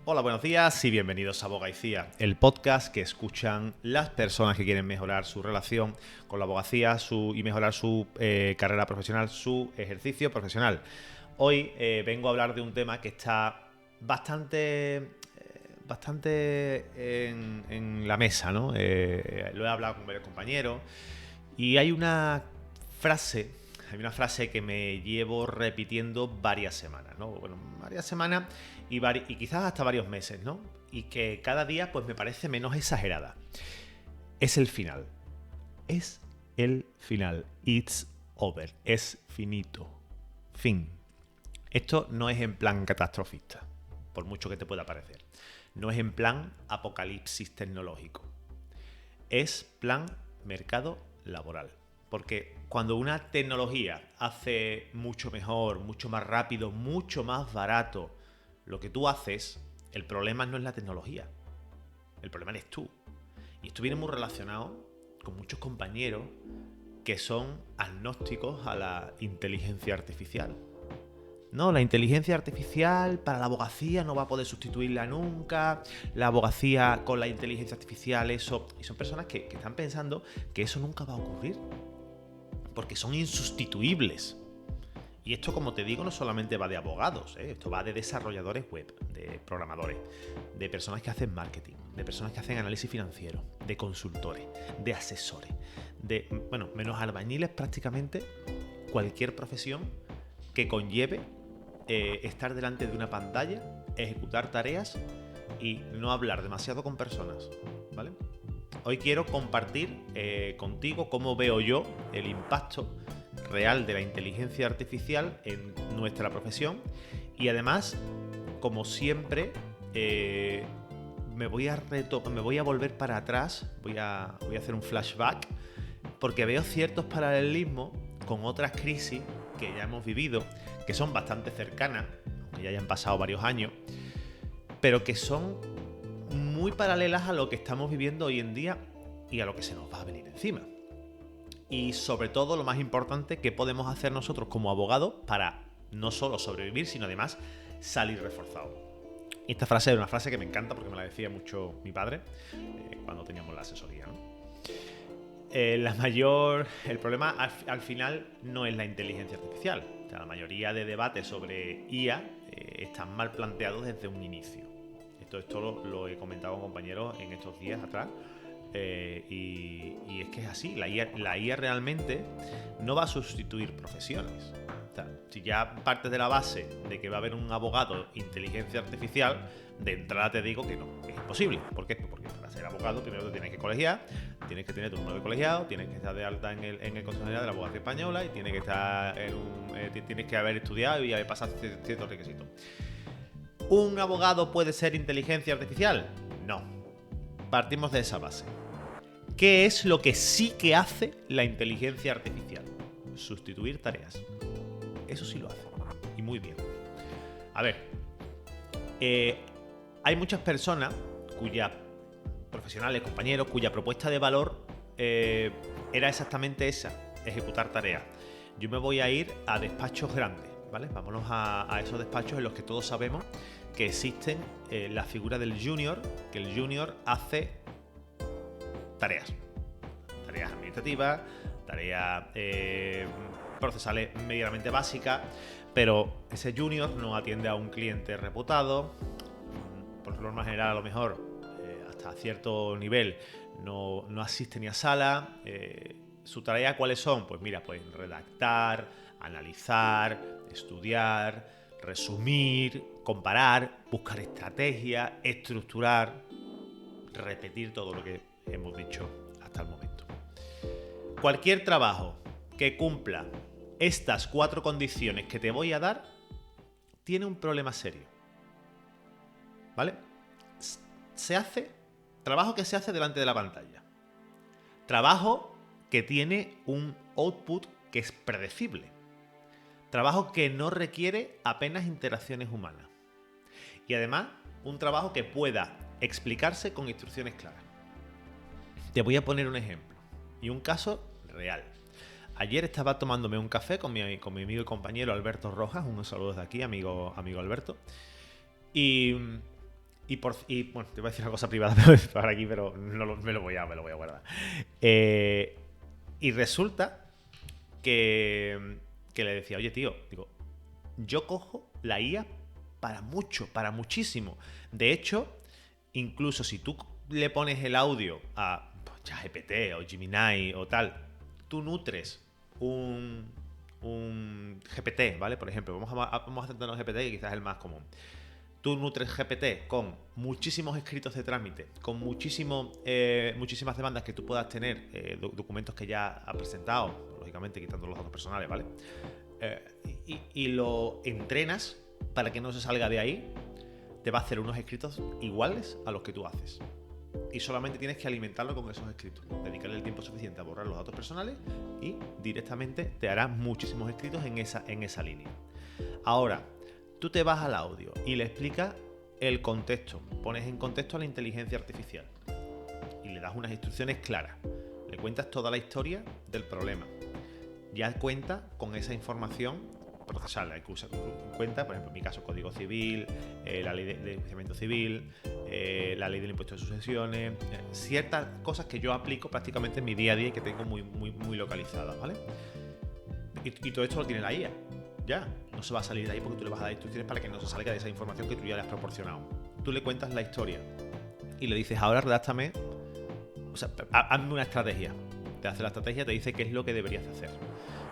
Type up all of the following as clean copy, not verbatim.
Hola, buenos días y bienvenidos a Abogacía, el podcast que escuchan las personas que quieren mejorar su relación con la abogacía y mejorar su carrera profesional, su ejercicio profesional. Hoy vengo a hablar de un tema que está bastante en la mesa, ¿no? Lo he hablado con varios compañeros y hay una frase que me llevo repitiendo varias semanas, ¿no? Bueno, varias semanas y quizás hasta varios meses, ¿no? Y que cada día pues me parece menos exagerada. Es el final. Es el final. It's over. Es finito. Fin. Esto no es en plan catastrofista, por mucho que te pueda parecer. No es en plan apocalipsis tecnológico. Es plan mercado laboral. Porque cuando una tecnología hace mucho mejor, mucho más rápido, mucho más barato lo que tú haces, el problema no es la tecnología. El problema eres tú. Y esto viene muy relacionado con muchos compañeros que son agnósticos a la inteligencia artificial. No, la inteligencia artificial para la abogacía no va a poder sustituirla nunca. La abogacía con la inteligencia artificial, eso. Y son personas que están pensando que eso nunca va a ocurrir. Porque son insustituibles. Y esto, como te digo, no solamente va de abogados, esto va de desarrolladores web, de programadores, de personas que hacen marketing, de personas que hacen análisis financiero, de consultores, de asesores, menos albañiles, prácticamente cualquier profesión que conlleve estar delante de una pantalla, ejecutar tareas y no hablar demasiado con personas, ¿vale? Hoy quiero compartir contigo cómo veo yo el impacto real de la inteligencia artificial en nuestra profesión y además, como siempre, me voy a volver para atrás, voy a hacer un flashback porque veo ciertos paralelismos con otras crisis que ya hemos vivido, que son bastante cercanas, aunque ya hayan pasado varios años, pero que son muy paralelas a lo que estamos viviendo hoy en día y a lo que se nos va a venir encima. Y sobre todo, lo más importante, ¿qué podemos hacer nosotros como abogados para no solo sobrevivir, sino además salir reforzados? Y esta frase es una frase que me encanta porque me la decía mucho mi padre cuando teníamos la asesoría, ¿no? El problema al final no es la inteligencia artificial. O sea, la mayoría de debates sobre IA están mal planteados desde un inicio. Esto lo he comentado con compañeros en estos días atrás. Y es que es así, la IA realmente no va a sustituir profesiones. O sea, si ya partes de la base de que va a haber un abogado inteligencia artificial, de entrada te digo que no, es imposible. ¿Por qué? Porque para ser abogado primero te tienes que colegiar, tienes que tener tu número de colegiado, tienes que estar de alta en el Consejo General de la Abogacía Española y tienes que estar tienes que haber estudiado y haber pasado ciertos requisitos. ¿Un abogado puede ser inteligencia artificial? No. Partimos de esa base. ¿Qué es lo que sí que hace la inteligencia artificial? Sustituir tareas. Eso sí lo hace. Y muy bien. A ver, hay muchas personas profesionales, compañeros, cuya propuesta de valor era exactamente esa, ejecutar tareas. Yo me voy a ir a despachos grandes, ¿vale? Vámonos a esos despachos en los que todos sabemos que existen la figura del junior, que el junior hace tareas administrativas, tareas procesales medianamente básicas, pero ese junior no atiende a un cliente reputado, por norma general a lo mejor hasta cierto nivel no asiste ni a sala. ¿Su tarea cuáles son? Pues mira, pues redactar, analizar, estudiar, resumir, comparar, buscar estrategias, estructurar, repetir todo lo que hemos dicho hasta el momento. Cualquier trabajo que cumpla estas 4 condiciones que te voy a dar tiene un problema serio. ¿Vale? Trabajo que se hace delante de la pantalla. Trabajo que tiene un output que es predecible. Trabajo que no requiere apenas interacciones humanas. Y además, un trabajo que pueda explicarse con instrucciones claras. Te voy a poner un ejemplo y un caso real. Ayer estaba tomándome un café con mi amigo y compañero Alberto Rojas, un saludo desde aquí, amigo Alberto. Y Bueno, te voy a decir una cosa privada para aquí, pero me lo voy a guardar. Y resulta que le decía, oye, tío, digo, yo cojo la IA para mucho, para muchísimo. De hecho, incluso si tú le pones el audio a ChatGPT o Gemini o tal, tú nutres un GPT, ¿vale? Por ejemplo, vamos a centrarnos en GPT, que quizás es el más común. Tú nutres GPT con muchísimos escritos de trámite, con muchísimas demandas que tú puedas tener, documentos que ya has presentado, lógicamente quitando los datos personales, ¿vale? Y lo entrenas para que no se salga de ahí, te va a hacer unos escritos iguales a los que tú haces. Y solamente tienes que alimentarlo con esos escritos, dedicarle el tiempo suficiente a borrar los datos personales y directamente te hará muchísimos escritos en esa línea. Ahora, tú te vas al audio y le explicas el contexto, pones en contexto a la inteligencia artificial y le das unas instrucciones claras, le cuentas toda la historia del problema, ya cuenta con esa información procesal, cuenta, por ejemplo, en mi caso, Código Civil, la ley de enjuiciamiento civil, la ley del impuesto de sucesiones, ciertas cosas que yo aplico prácticamente en mi día a día y que tengo muy localizadas, ¿vale? Y todo esto lo tiene la IA. Ya, no se va a salir de ahí porque tú le vas a dar instrucciones para que no se salga de esa información que tú ya le has proporcionado. Tú le cuentas la historia y le dices, ahora redáctame, o sea, hazme una estrategia. Te hace la estrategia, te dice qué es lo que deberías hacer.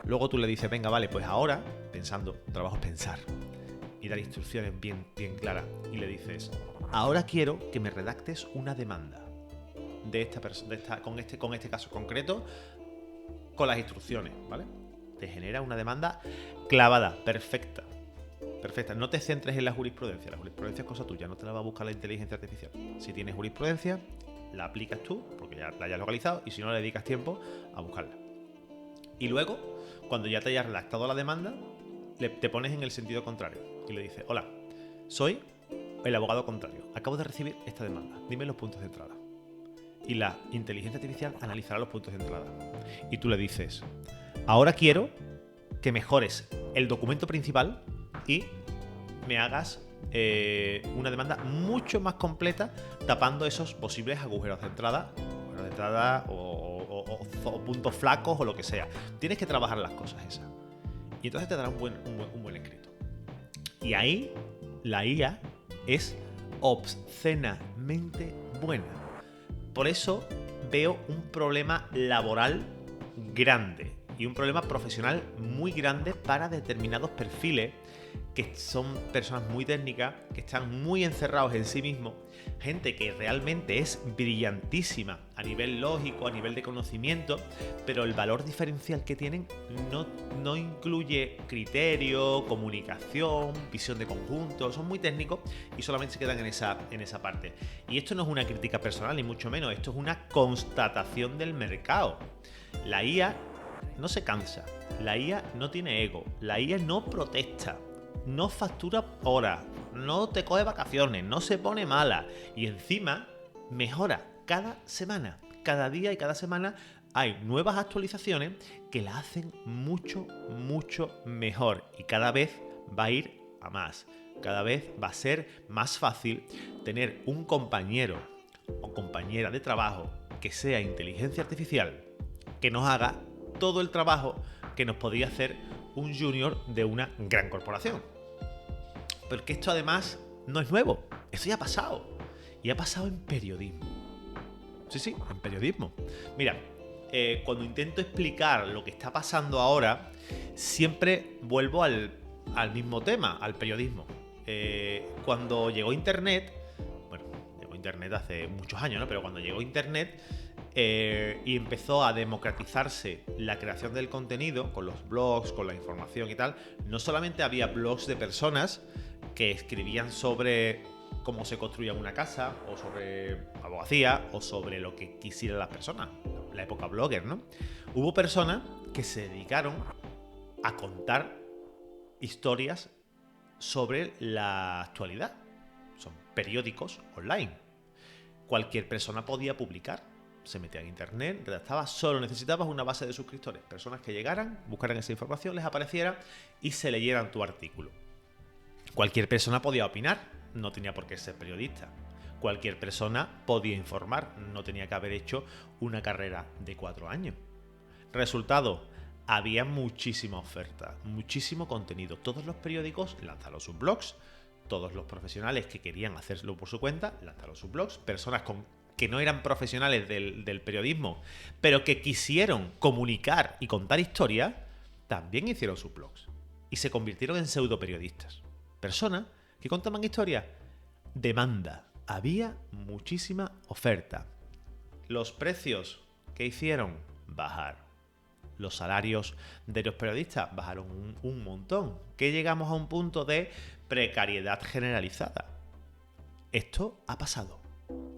Luego tú le dices, venga, vale, pues ahora, pensando, trabajo es pensar y dar instrucciones bien claras. Y le dices, ahora quiero que me redactes una demanda de esta persona, con este caso concreto, con las instrucciones, ¿vale? Te genera una demanda clavada, perfecta. No te centres en la jurisprudencia. La jurisprudencia es cosa tuya, no te la va a buscar la inteligencia artificial. Si tienes jurisprudencia, la aplicas tú, porque ya la hayas localizado, y si no, le dedicas tiempo a buscarla. Y luego, cuando ya te hayas redactado la demanda, te pones en el sentido contrario y le dices, hola, soy el abogado contrario, acabo de recibir esta demanda, dime los puntos de entrada. Y la inteligencia artificial analizará los puntos de entrada. Y tú le dices, ahora quiero que mejores el documento principal y me hagas una demanda mucho más completa, tapando esos posibles agujeros de entrada o puntos flacos o lo que sea. Tienes que trabajar las cosas esas. Y entonces te dará un buen escrito. Y ahí la IA es obscenamente buena. Por eso veo un problema laboral grande y un problema profesional muy grande para determinados perfiles que son personas muy técnicas, que están muy encerrados en sí mismos, gente que realmente es brillantísima a nivel lógico, a nivel de conocimiento, pero el valor diferencial que tienen no incluye criterio, comunicación, visión de conjunto, son muy técnicos y solamente se quedan en esa parte. Y esto no es una crítica personal, ni mucho menos, esto es una constatación del mercado. La IA no se cansa, la IA no tiene ego, la IA no protesta, no factura horas, no te coge vacaciones, no se pone mala y encima mejora cada semana. Cada día y cada semana hay nuevas actualizaciones que la hacen mucho mejor y cada vez va a ir a más. Cada vez va a ser más fácil tener un compañero o compañera de trabajo que sea inteligencia artificial, que nos haga todo el trabajo que nos podría hacer un junior de una gran corporación. Porque esto además no es nuevo, esto ya ha pasado. Y ha pasado en periodismo. Sí, en periodismo. Mira, cuando intento explicar lo que está pasando ahora, siempre vuelvo al mismo tema, al periodismo. Cuando llegó Internet, bueno, llegó Internet hace muchos años, ¿no? Pero cuando llegó Internet y empezó a democratizarse la creación del contenido, con los blogs, con la información y tal, no solamente había blogs de personas que escribían sobre cómo se construía una casa, o sobre abogacía, o sobre lo que quisieran las personas, la época blogger, ¿no? Hubo personas que se dedicaron a contar historias sobre la actualidad. Son periódicos online. Cualquier persona podía publicar. Se metía en internet, redactaba, solo necesitabas una base de suscriptores. Personas que llegaran, buscaran esa información, les apareciera y se leyeran tu artículo. Cualquier persona podía opinar. no tenía por qué ser periodista. Cualquier persona podía informar, no tenía que haber hecho una carrera de 4 años. Resultado, había muchísima oferta, muchísimo contenido. Todos los periódicos lanzaron sus blogs, todos los profesionales que querían hacerlo por su cuenta lanzaron sus blogs, personas que no eran profesionales del periodismo, pero que quisieron comunicar y contar historias, también hicieron sus blogs. Y se convirtieron en pseudoperiodistas. Personas que contaban historias. Demanda. Había muchísima oferta. Los precios que hicieron, bajar. Los salarios de los periodistas bajaron un montón. Que llegamos a un punto de precariedad generalizada. Esto ha pasado.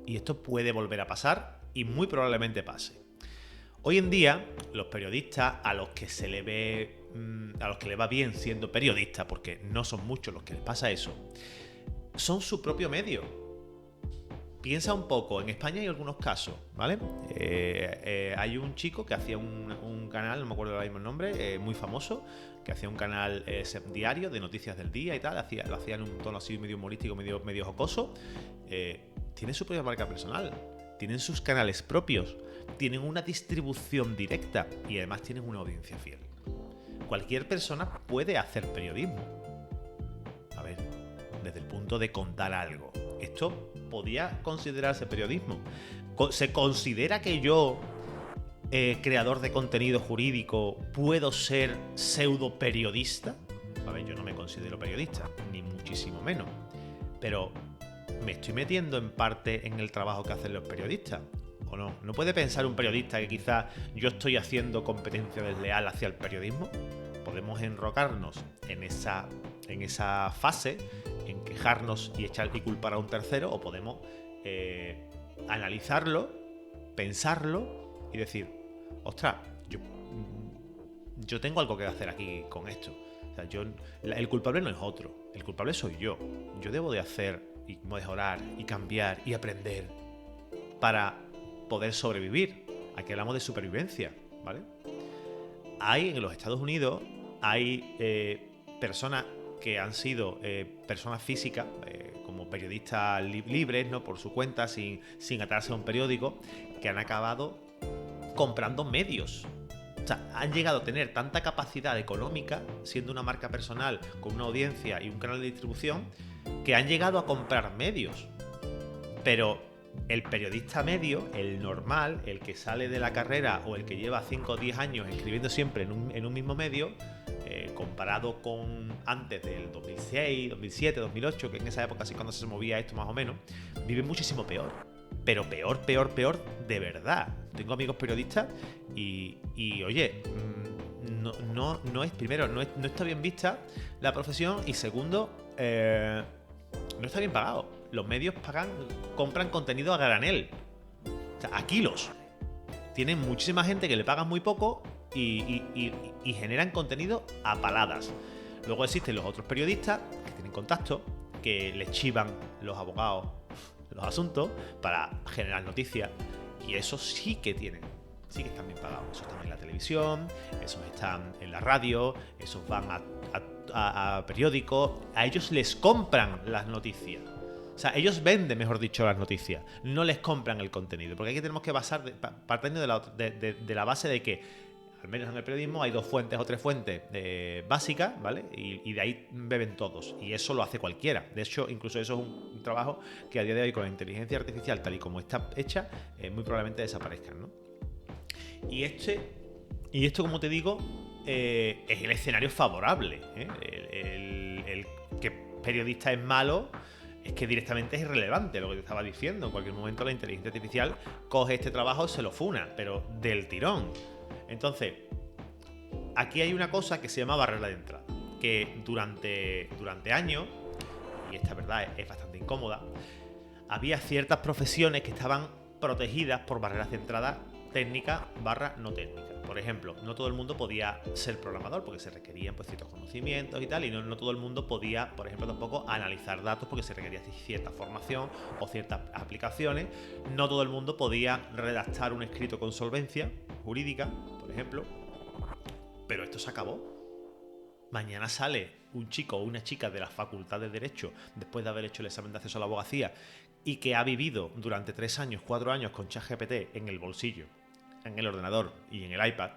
Y esto puede volver a pasar y muy probablemente pase. Hoy en día, los periodistas a los que se le ve, a los que le va bien siendo periodista, porque no son muchos los que les pasa eso, son su propio medio. Piensa un poco, en España hay algunos casos, ¿vale? Hay un chico que hacía un canal, no me acuerdo ahora mismo el nombre, muy famoso, que hacía un canal diario de noticias del día y tal, lo hacía en un tono así medio humorístico, medio jocoso. Tiene su propia marca personal, tienen sus canales propios, tienen una distribución directa y además tienen una audiencia fiel. Cualquier persona puede hacer periodismo. A ver, desde el punto de contar algo. Esto podía considerarse periodismo. ¿Se considera que yo, creador de contenido jurídico, puedo ser pseudo periodista? A ver, yo no me considero periodista, ni muchísimo menos. Pero ¿me estoy metiendo en parte en el trabajo que hacen los periodistas? ¿O no? ¿No puede pensar un periodista que quizás yo estoy haciendo competencia desleal hacia el periodismo? Podemos enrocarnos en esa fase, en quejarnos y culpar a un tercero, o podemos analizarlo, pensarlo y decir, ostras, yo tengo algo que hacer aquí con esto. O sea, el culpable no es otro, el culpable soy yo. Yo debo de hacer y mejorar y cambiar y aprender para poder sobrevivir. Aquí hablamos de supervivencia, ¿vale? En los Estados Unidos hay personas que han sido personas físicas, como periodistas libres, ¿no? Por su cuenta, sin atarse a un periódico, que han acabado comprando medios. O sea, han llegado a tener tanta capacidad económica, siendo una marca personal con una audiencia y un canal de distribución, que han llegado a comprar medios. Pero el periodista medio, el normal, el que sale de la carrera o el que lleva 5 o 10 años escribiendo siempre en un mismo medio, comparado con antes del 2006, 2007, 2008, que en esa época sí cuando se movía esto más o menos, vive muchísimo peor. Pero peor de verdad. Tengo amigos periodistas y oye, no es, primero, no está bien vista la profesión, y segundo, no está bien pagado. Los medios compran contenido a granel, o sea, a kilos. Tienen muchísima gente que le pagan muy poco y generan contenido a paladas. Luego existen los otros periodistas que tienen contacto, que les chivan los abogados los asuntos para generar noticias, y esos sí que están bien pagados. Esos están en la televisión, esos están en la radio, esos van a periódicos, a ellos les compran las noticias. O sea, ellos venden, mejor dicho, las noticias, no les compran el contenido, porque aquí tenemos que partiendo de la base de que, al menos en el periodismo, hay 2 fuentes o 3 fuentes básicas, ¿vale? Y de ahí beben todos. Y eso lo hace cualquiera. De hecho, incluso eso es un trabajo que a día de hoy, con la inteligencia artificial tal y como está hecha, muy probablemente desaparezcan, ¿no? Y esto, como te digo, es el escenario favorable, ¿eh? El que periodista es malo es que directamente es irrelevante, lo que te estaba diciendo. En cualquier momento la inteligencia artificial coge este trabajo y se lo funa, pero del tirón. Entonces, aquí hay una cosa que se llama barrera de entrada, que durante años, y esta verdad es bastante incómoda, había ciertas profesiones que estaban protegidas por barreras de entrada técnicas / no técnicas. Por ejemplo, no todo el mundo podía ser programador porque se requerían pues ciertos conocimientos y tal, y no todo el mundo podía, por ejemplo, tampoco analizar datos porque se requería cierta formación o ciertas aplicaciones. No todo el mundo podía redactar un escrito con solvencia jurídica, por ejemplo. Pero esto se acabó. Mañana sale un chico o una chica de la Facultad de Derecho, después de haber hecho el examen de acceso a la abogacía, y que ha vivido durante 3 años, 4 años con ChatGPT en el bolsillo, en el ordenador y en el iPad,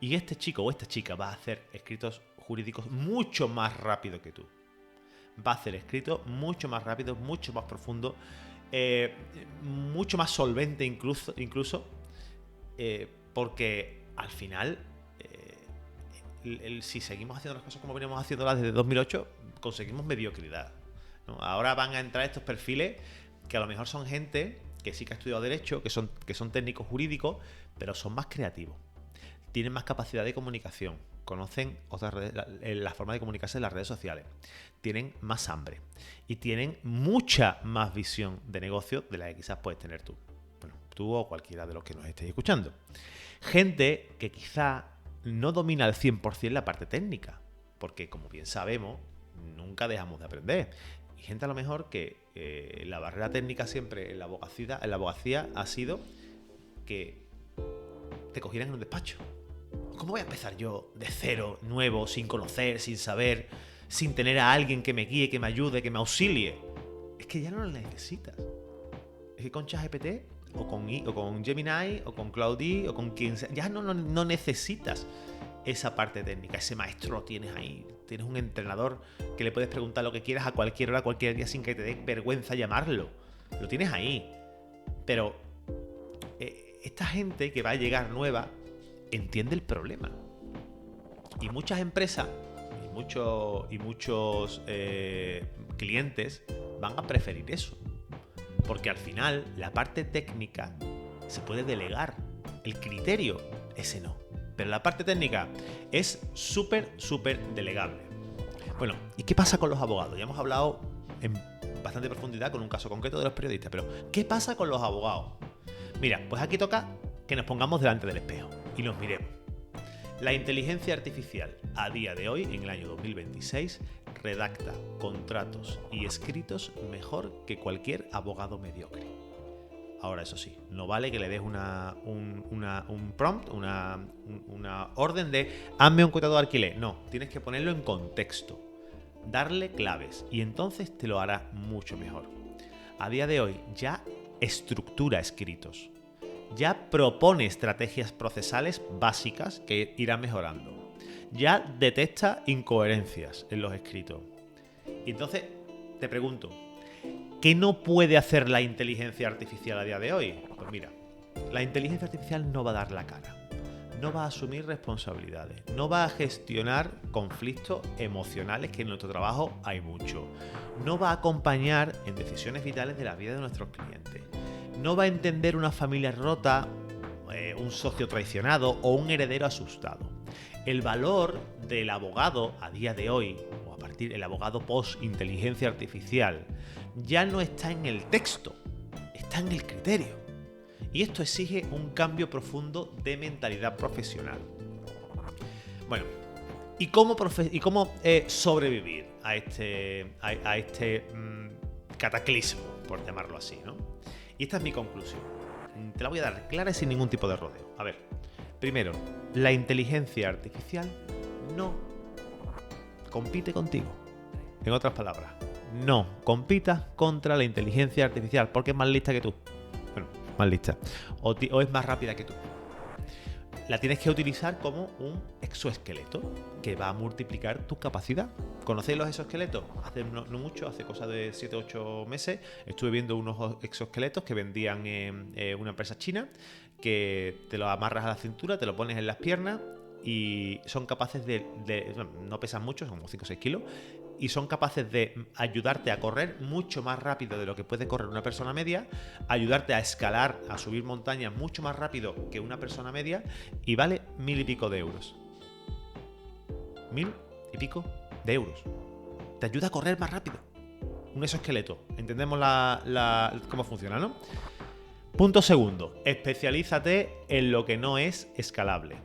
y este chico o esta chica va a hacer escritos jurídicos mucho más rápido que tú. Va a hacer escritos mucho más rápidos, mucho más profundos, mucho más solvente incluso porque al final, si seguimos haciendo las cosas como veníamos haciéndolas desde 2008, conseguimos mediocridad, ¿no? Ahora van a entrar estos perfiles que a lo mejor son gente que sí que ha estudiado Derecho, que son técnicos jurídicos, pero son más creativos, tienen más capacidad de comunicación, conocen otras redes, la forma de comunicarse en las redes sociales, tienen más hambre y tienen mucha más visión de negocio de la que quizás puedes tener tú. Bueno, tú o cualquiera de los que nos estéis escuchando. Gente que quizá no domina al 100% la parte técnica, porque como bien sabemos, nunca dejamos de aprender. Y gente a lo mejor que la barrera técnica siempre en la abogacía ha sido que te cogieran en un despacho. ¿Cómo voy a empezar yo de cero, nuevo, sin conocer, sin saber, sin tener a alguien que me guíe, que me ayude, que me auxilie? Es que ya no lo necesitas. Es que con ChatGPT o con Gemini o con Claude o con quien sea, ya no necesitas esa parte técnica. Ese maestro lo tienes ahí. Tienes un entrenador que le puedes preguntar lo que quieras a cualquier hora, cualquier día, sin que te dé vergüenza llamarlo. Lo tienes ahí. Pero esta gente que va a llegar nueva entiende el problema. Y muchas empresas y muchos clientes van a preferir eso. Porque al final la parte técnica se puede delegar. El criterio, ese no. Pero la parte técnica es súper delegable. Bueno, ¿y qué pasa con los abogados? Ya hemos hablado en bastante profundidad con un caso concreto de los periodistas, pero ¿qué pasa con los abogados? Mira, pues aquí toca que nos pongamos delante del espejo y nos miremos. La inteligencia artificial a día de hoy, en el año 2026, redacta contratos y escritos mejor que cualquier abogado mediocre. Ahora, eso sí, no vale que le des un prompt, una orden de hazme un contrato de alquiler. No, tienes que ponerlo en contexto, darle claves y entonces te lo hará mucho mejor. A día de hoy ya estructura escritos, ya propone estrategias procesales básicas que irán mejorando, ya detecta incoherencias en los escritos. Y entonces te pregunto, ¿qué no puede hacer la inteligencia artificial a día de hoy? Pues mira, la inteligencia artificial no va a dar la cara, no va a asumir responsabilidades, no va a gestionar conflictos emocionales, que en nuestro trabajo hay mucho, no va a acompañar en decisiones vitales de la vida de nuestros clientes, no va a entender una familia rota, un socio traicionado o un heredero asustado. El valor del abogado a día de hoy, o a partir del abogado post-inteligencia artificial, ya no está en el texto, está en el criterio. Y esto exige un cambio profundo de mentalidad profesional. Bueno, ¿y cómo sobrevivir a este cataclismo, por llamarlo así, ¿no? Y esta es mi conclusión. Te la voy a dar clara y sin ningún tipo de rodeo. A ver, primero, la inteligencia artificial no compite contigo. En otras palabras, no compitas contra la inteligencia artificial porque es más lista que tú. Bueno, más lista. O es más rápida que tú. La tienes que utilizar como un exoesqueleto que va a multiplicar tu capacidad. ¿Conocéis los exoesqueletos? Hace no mucho, hace cosa de 7-8 meses, estuve viendo unos exoesqueletos que vendían en una empresa china, que te lo amarras a la cintura, te lo pones en las piernas y son capaces no pesan mucho, son como 5 o 6 kilos, y son capaces de ayudarte a correr mucho más rápido de lo que puede correr una persona media, ayudarte a escalar, a subir montañas mucho más rápido que una persona media, y vale 1.000 y pico de euros. 1.000 y pico de euros. Te ayuda a correr más rápido. Un exoesqueleto. Entendemos cómo funciona, ¿no? Punto segundo. Especialízate en lo que no es escalable.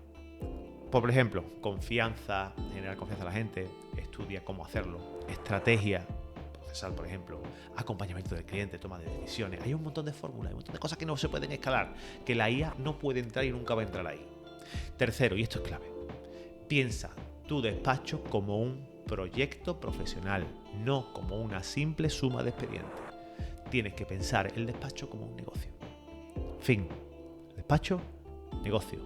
Por ejemplo, confianza, generar confianza a la gente, estudia cómo hacerlo, estrategia procesal, por ejemplo, acompañamiento del cliente, toma de decisiones. Hay un montón de fórmulas, hay un montón de cosas que no se pueden escalar, que la IA no puede entrar y nunca va a entrar ahí. Tercero, y esto es clave, piensa tu despacho como un proyecto profesional, no como una simple suma de expedientes. Tienes que pensar el despacho como un negocio. Fin. Despacho, negocio.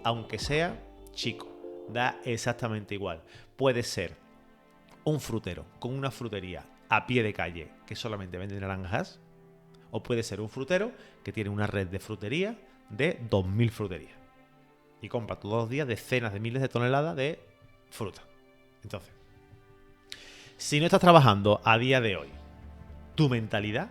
Aunque sea chico, da exactamente igual. Puede ser un frutero con una frutería a pie de calle que solamente vende naranjas, o puede ser un frutero que tiene una red de frutería de 2000 fruterías y compra todos los días decenas de miles de toneladas de fruta. Entonces, si no estás trabajando a día de hoy tu mentalidad,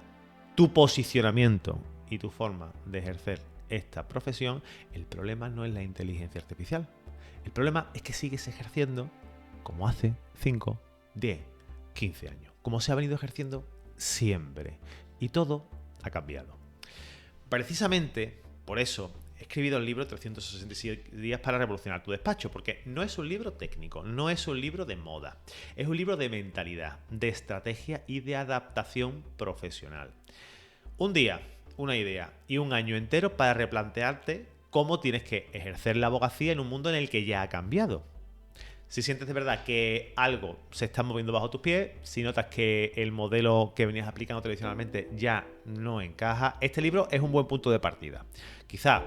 tu posicionamiento y tu forma de ejercer esta profesión, el problema no es la inteligencia artificial. El problema es que sigues ejerciendo como hace 5, 10, 15 años, como se ha venido ejerciendo siempre. Y todo ha cambiado. Precisamente por eso he escrito el libro 367 días para revolucionar tu despacho, porque no es un libro técnico, no es un libro de moda, es un libro de mentalidad, de estrategia y de adaptación profesional. Un día, una idea y un año entero para replantearte cómo tienes que ejercer la abogacía en un mundo en el que ya ha cambiado. Si sientes de verdad que algo se está moviendo bajo tus pies, si notas que el modelo que venías aplicando tradicionalmente ya no encaja, este libro es un buen punto de partida. Quizá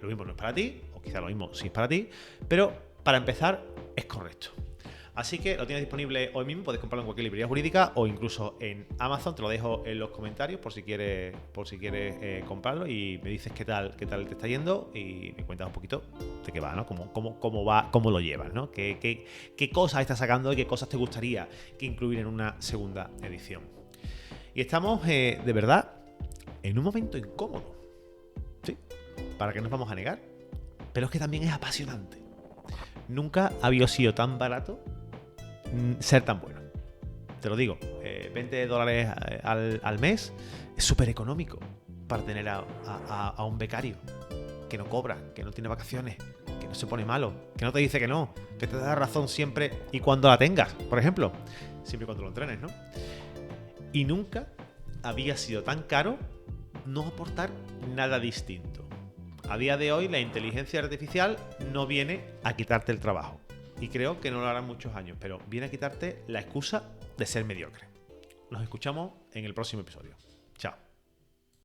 lo mismo no es para ti, o quizá lo mismo sí es para ti, pero para empezar es correcto. Así que lo tienes disponible hoy mismo, puedes comprarlo en cualquier librería jurídica o incluso en Amazon, te lo dejo en los comentarios por si quieres comprarlo y me dices qué tal te está yendo y me cuentas un poquito de qué va, ¿no? Cómo va, cómo lo llevas, ¿no? ¿Qué cosas estás sacando y qué cosas te gustaría que incluir en una segunda edición? Y estamos, de verdad, en un momento incómodo, ¿sí? ¿Para qué nos vamos a negar? Pero es que también es apasionante. Nunca había sido tan barato ser tan bueno. Te lo digo, $20 al mes es súper económico para tener a un becario que no cobra, que no tiene vacaciones, que no se pone malo, que no te dice que no, que te da razón siempre y cuando la tengas, por ejemplo, siempre y cuando lo entrenes, ¿no? Y nunca había sido tan caro no aportar nada distinto. A día de hoy la inteligencia artificial no viene a quitarte el trabajo. Y creo que no lo hará muchos años, pero viene a quitarte la excusa de ser mediocre. Nos escuchamos en el próximo episodio.